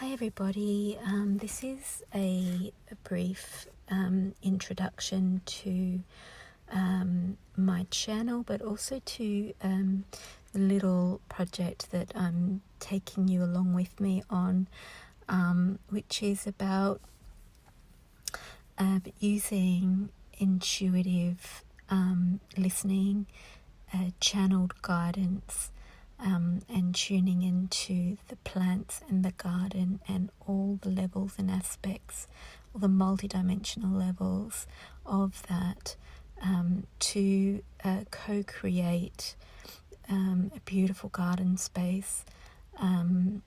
Hi everybody, this is a brief introduction to my channel, but also to the little project that I'm taking you along with me on, which is about using intuitive listening, channeled guidance, and tuning into the plants and the garden and all the levels and aspects, all the multidimensional levels of that, to co-create a beautiful garden space. And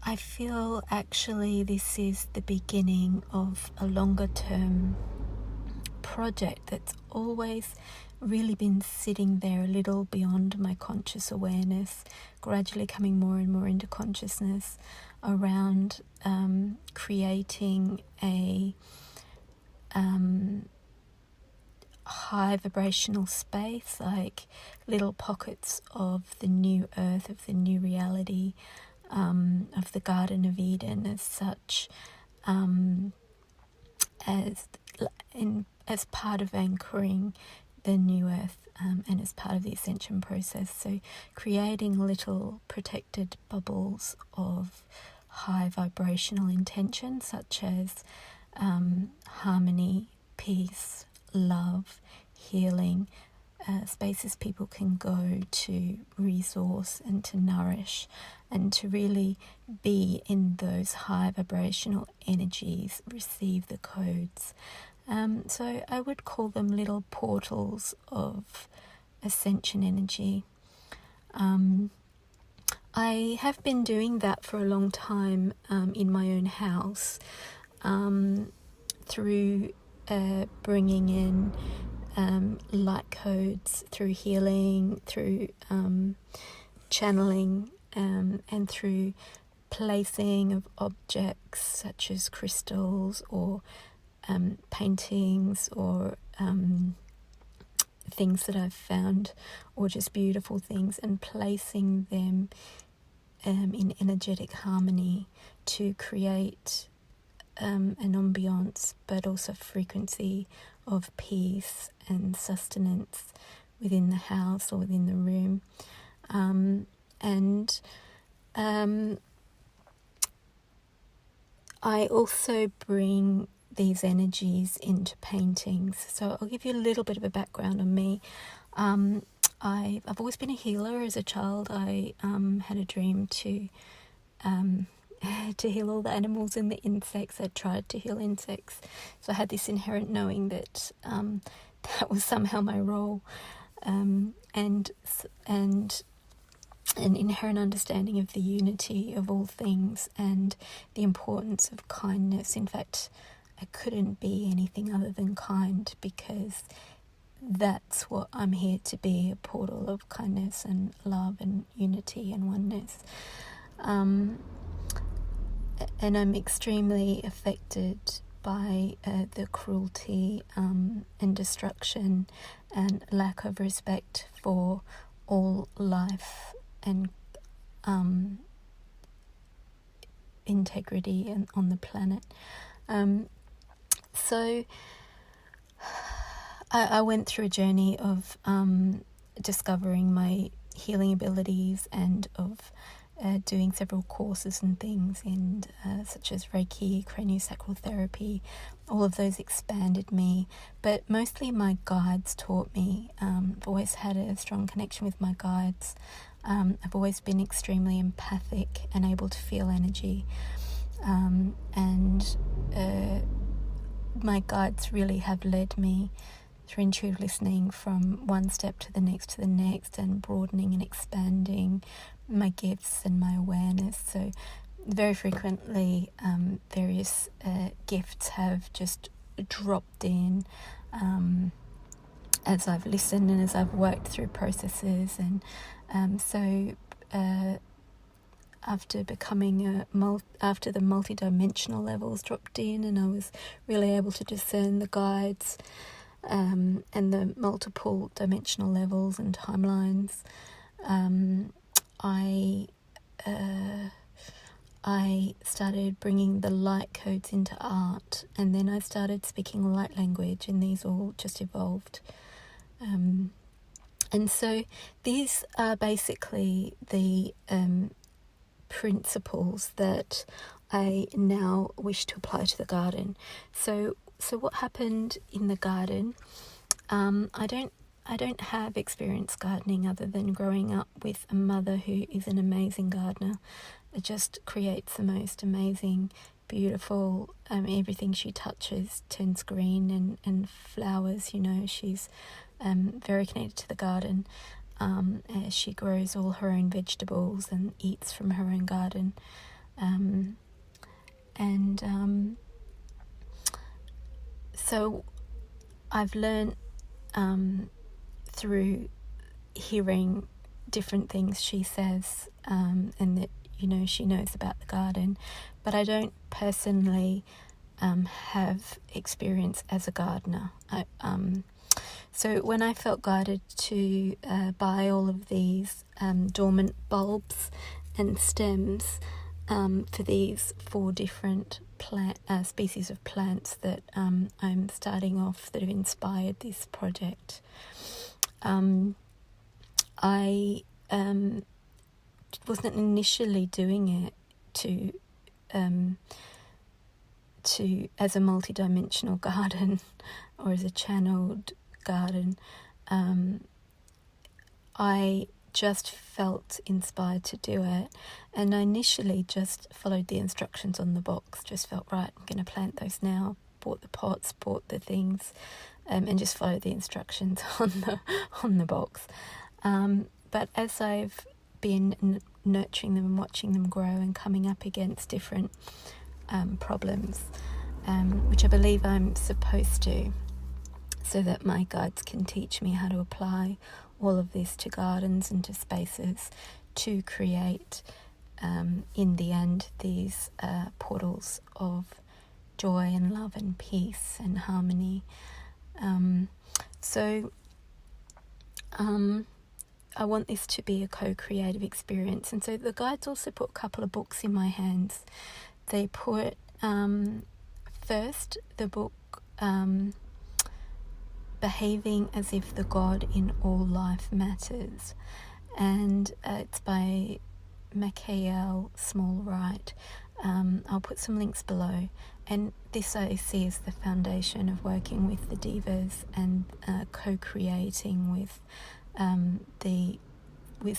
I feel actually this is the beginning of a longer term project that's always really been sitting there a little beyond my conscious awareness, gradually coming more and more into consciousness around creating a high vibrational space, like little pockets of the new earth, of the new reality, of the Garden of Eden as such, as part of anchoring the new earth, and as part of the Ascension process. So creating little protected bubbles of high vibrational intention, such as harmony, peace, love, healing, spaces people can go to resource and to nourish and to really be in those high vibrational energies, receive the codes. So I would call them little portals of Ascension energy. I have been doing that for a long time in my own house, through bringing in light codes, through healing, through channeling, and through placing of objects such as crystals or paintings or things that I've found, or just beautiful things, and placing them in energetic harmony to create an ambiance, but also frequency of peace and sustenance within the house or within the room. I also bring these energies into paintings. So I'll give you a little bit of a background on me. I've always been a healer. As a child, I had a dream to heal all the animals and the insects. I tried to heal insects. So I had this inherent knowing that that was somehow my role, and an inherent understanding of the unity of all things and the importance of kindness. In fact, I couldn't be anything other than kind, because that's what I'm here to be, a portal of kindness and love and unity and oneness. And I'm extremely affected by the cruelty and destruction and lack of respect for all life and integrity on the planet. So I went through a journey of discovering my healing abilities and of doing several courses and things, and such as Reiki, craniosacral therapy. All of those expanded me, but mostly my guides taught me. I've always had a strong connection with my guides. I've always been extremely empathic and able to feel energy, and my guides really have led me through intuitive listening from one step to the next, and broadening and expanding my gifts and my awareness. So very frequently various gifts have just dropped in as I've listened and as I've worked through processes. And so after becoming after the multidimensional levels dropped in, and I was really able to discern the guides and the multiple dimensional levels and timelines, I I started bringing the light codes into art, and then I started speaking light language, and these all just evolved. And so these are basically the principles that I now wish to apply to the garden. So what happened in the garden? I don't have experience gardening other than growing up with a mother who is an amazing gardener. It just creates the most amazing, beautiful, everything she touches turns green and flowers, she's very connected to the garden. She grows all her own vegetables and eats from her own garden. So I've learned through hearing different things she says, and that, she knows about the garden, but I don't personally have experience as a gardener. So when I felt guided to buy all of these dormant bulbs and stems for these 4 different species of plants that I'm starting off that have inspired this project, I wasn't initially doing it to as a multidimensional garden or as a channeled garden. I just felt inspired to do it, and I initially just followed the instructions on the box. Just felt right, I'm going to plant those now. Bought the pots, bought the things, and just followed the instructions on the box. But as I've been nurturing them and watching them grow and coming up against different problems, which I believe I'm supposed to, so that my guides can teach me how to apply all of this to gardens and to spaces to create, in the end, these portals of joy and love and peace and harmony. I want this to be a co-creative experience. And so the guides also put a couple of books in my hands. They put first the book Behaving as if the God in all life matters, and it's by Michael Smallwright. I'll put some links below, and this I see as the foundation of working with the devas and co-creating with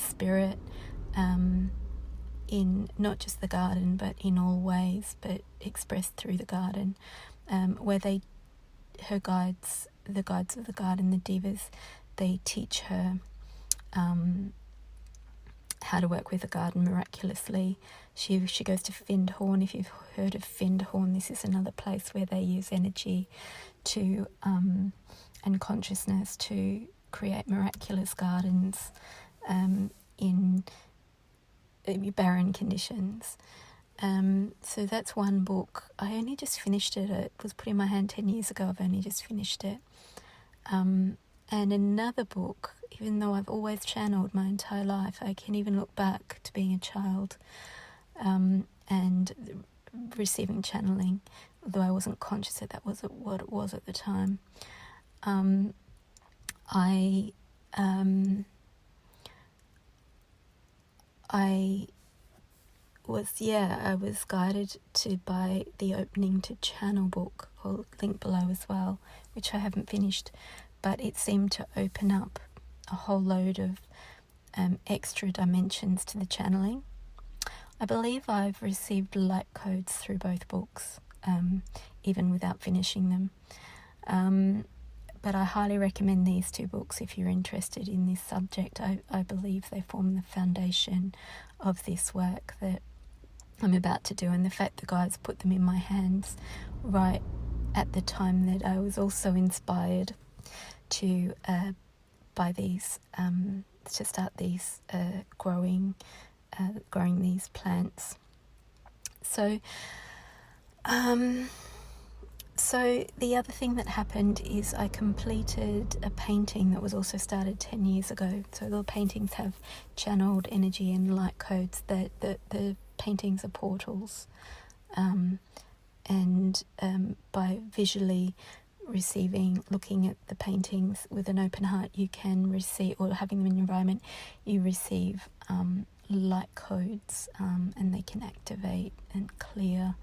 spirit, in not just the garden but in all ways, but expressed through the garden, where the guides of the garden, the devas, they teach her how to work with the garden miraculously. She goes to Findhorn. If you've heard of Findhorn, this is another place where they use energy to and consciousness to create miraculous gardens in barren conditions. So that's one book. I only just finished it. It was put in my hand 10 years ago. I've only just finished it. And another book, even though I've always channeled my entire life, I can even look back to being a child and receiving channeling, although I wasn't conscious that was what it was at the time. I was guided to buy the Opening to Channel book. I'll link below as well, which I haven't finished, but it seemed to open up a whole load of extra dimensions to the channeling. I believe I've received light codes through both books, even without finishing them. But I highly recommend these 2 books if you're interested in this subject. I believe they form the foundation of this work that I'm about to do, and the fact the guides put them in my hands right at the time that I was also inspired to buy these, to start these growing these plants. So So the other thing that happened is I completed a painting that was also started 10 years ago. So the paintings have channeled energy and light codes. The paintings are portals. By visually looking at the paintings with an open heart, you can receive, or having them in your environment, you receive light codes, and they can activate and clear.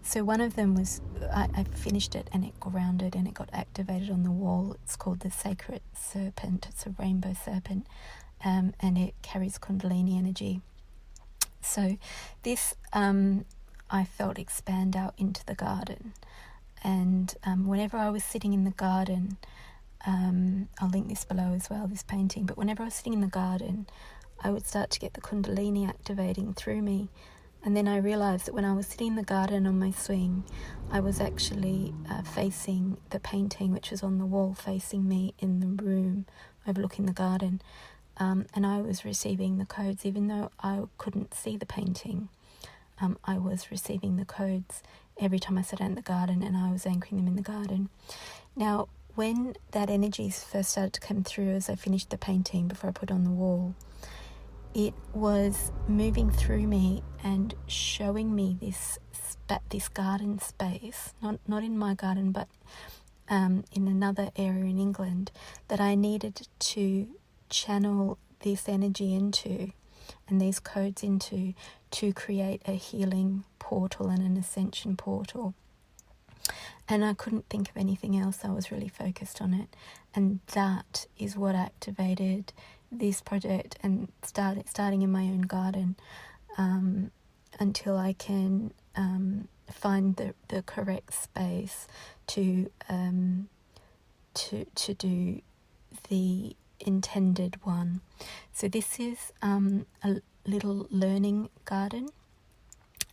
So one of them was, I finished it and it grounded and it got activated on the wall. It's called the Sacred Serpent. It's a rainbow serpent, and it carries Kundalini energy. So this I felt expand out into the garden. And whenever I was sitting in the garden, I'll link this below as well, this painting, but whenever I was sitting in the garden, I would start to get the Kundalini activating through me. And then I realised that when I was sitting in the garden on my swing, I was actually facing the painting, which was on the wall, facing me in the room, overlooking the garden. And I was receiving the codes, even though I couldn't see the painting. I was receiving the codes every time I sat out in the garden, and I was anchoring them in the garden. Now, when that energy first started to come through as I finished the painting before I put it on the wall, it was moving through me and showing me this garden space, not in my garden, but in another area in England, that I needed to channel this energy into and these codes into to create a healing portal and an ascension portal. And I couldn't think of anything else. I was really focused on it. And that is what activated this project and starting in my own garden, until I can find the correct space to do the intended one. So this is a little learning garden,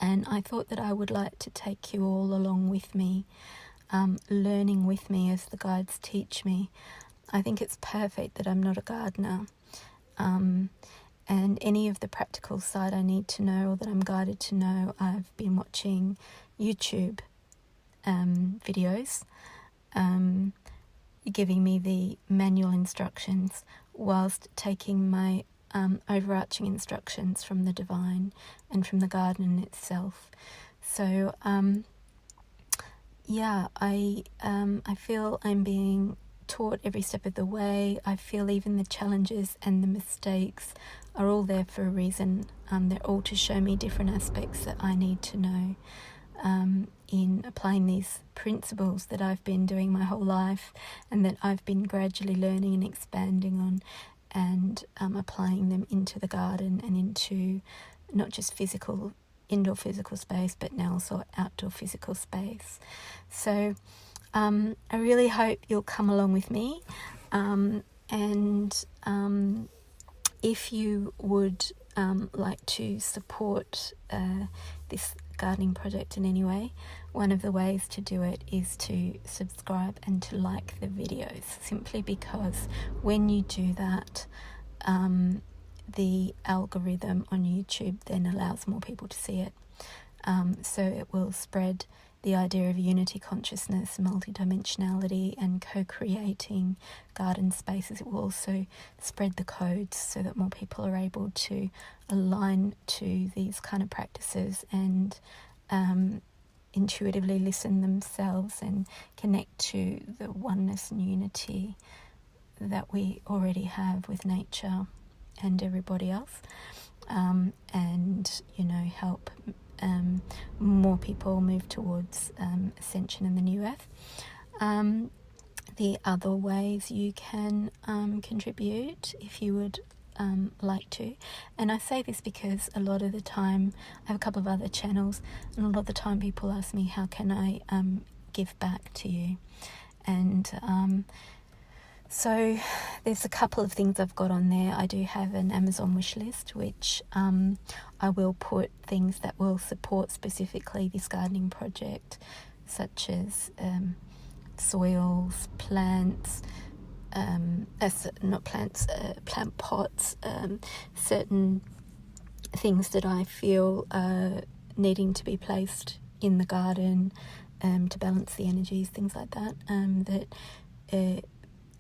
and I thought that I would like to take you all along with me, learning with me as the guides teach me. I think it's perfect that I'm not a gardener, and any of the practical side I need to know or that I'm guided to know, I've been watching YouTube videos giving me the manual instructions whilst taking my overarching instructions from the divine and from the garden itself. So I feel I'm being taught every step of the way. I feel even the challenges and the mistakes are all there for a reason. They're all to show me different aspects that I need to know in applying these principles that I've been doing my whole life and that I've been gradually learning and expanding on, and applying them into the garden and into not just indoor physical space, but now also outdoor physical space. So I really hope you'll come along with me, and if you would like to support this gardening project in any way, one of the ways to do it is to subscribe and to like the videos, simply because when you do that, the algorithm on YouTube then allows more people to see it. So it will spread the idea of unity consciousness, multidimensionality, and co-creating garden spaces. It will also spread the codes so that more people are able to align to these kind of practices and intuitively listen themselves and connect to the oneness and unity that we already have with nature and everybody else, and help more people move towards ascension in the new earth. The other ways you can contribute, if you would like to, and I say this because a lot of the time I have a couple of other channels, and a lot of the time people ask me, how can I give back to you? And so there's a couple of things I've got on there. I do have an Amazon wish list, which I will put things that will support specifically this gardening project, such as soils, plants, plant pots, certain things that I feel are needing to be placed in the garden, to balance the energies, things like that, that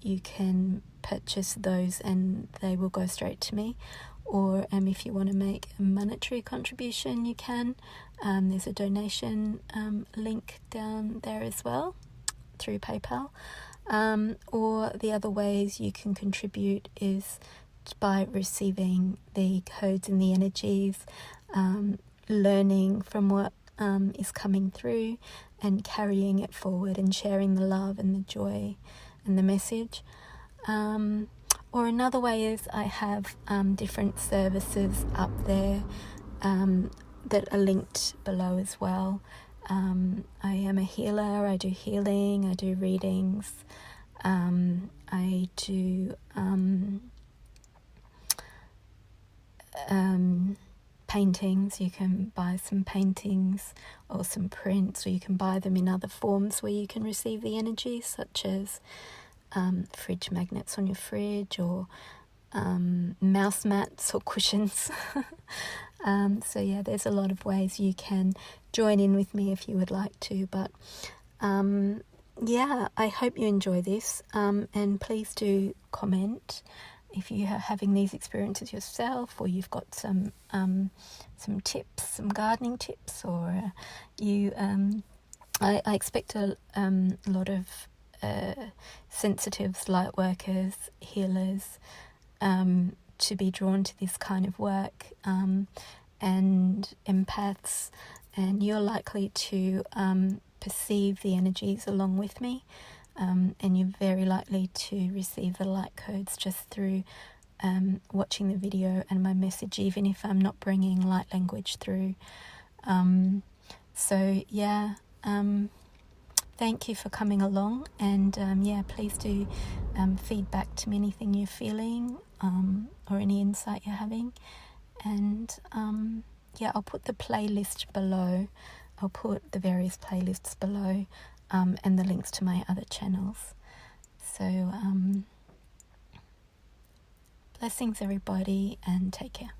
you can purchase those and they will go straight to me. Or if you want to make a monetary contribution, you can. There's a donation link down there as well through PayPal. Or the other ways you can contribute is by receiving the codes and the energies, learning from what is coming through and carrying it forward and sharing the love and the joy and the message. Or another way is I have different services up there that are linked below as well. I am a healer. I do healing. I do readings. I do paintings. You can buy some paintings or some prints, or you can buy them in other forms where you can receive the energy, such as fridge magnets on your fridge, or mouse mats or cushions. So yeah, there's a lot of ways you can join in with me if you would like to. But yeah, I hope you enjoy this, and please do comment if you are having these experiences yourself, or you've got some tips, some gardening tips, or you I expect a lot of sensitives, light workers, healers to be drawn to this kind of work, and empaths, and you're likely to perceive the energies along with me, and you're very likely to receive the light codes just through watching the video and my message, even if I'm not bringing light language through. So yeah, thank you for coming along, and yeah, please do feed back to me anything you're feeling, or any insight you're having. And yeah, I'll put the playlist below. I'll put the various playlists below, and the links to my other channels. So blessings everybody, and take care.